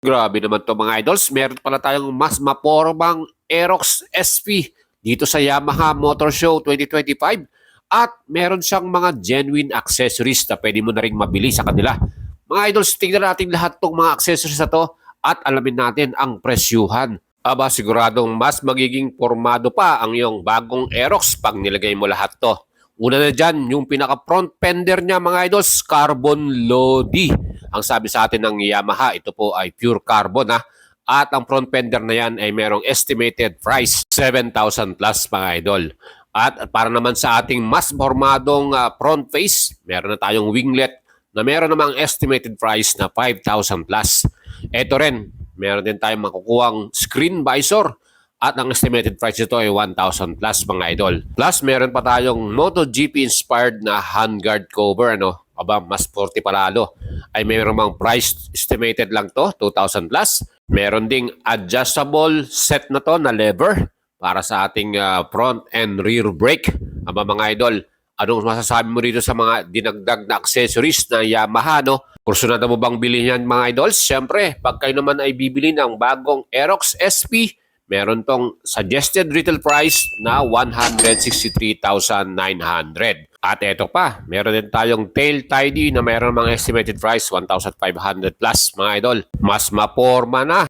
Grabe naman to mga idols. Meron pala tayong mas mapormang Aerox SP dito sa Yamaha Motor Show 2025. At meron siyang mga genuine accessories na pwede mo na rin mabili sa kanila. Mga idols, tingnan natin lahat tong mga accessories na to at alamin natin ang presyuhan. Aba, siguradong mas magiging formado pa ang iyong bagong Aerox pag nilagay mo lahat to. Una na dyan, yung pinaka-front fender niya mga idols, carbon Lodi. Ang sabi sa atin ng Yamaha, ito po ay pure carbon ha. At ang front fender na yan ay merong estimated price, 7,000 plus mga idol. At para naman sa ating mas formadong front face, meron na tayong winglet na meron namang estimated price na 5,000 plus. Ito rin, meron din tayong makukuhang screen visor. At ang estimated price nito ay 1,000 plus mga idol. Plus, meron pa tayong MotoGP inspired na handguard cover. Ano? Aba, mas 40 palalo. Ay meron mang price estimated lang to, 2,000 plus. Meron ding adjustable set na to na lever para sa ating front and rear brake. Aba mga idol, anong masasabi mo rito sa mga dinagdag na accessories na Yamaha, no? Kursunada mo bang bilhin yan mga idols? Siyempre, pag kayo naman ay bibili ng bagong Aerox SP, meron tong suggested retail price na 163,900. At ito pa, meron din tayong tail tidy na meron mga estimated price 1,500 plus mga idol. Mas maporma na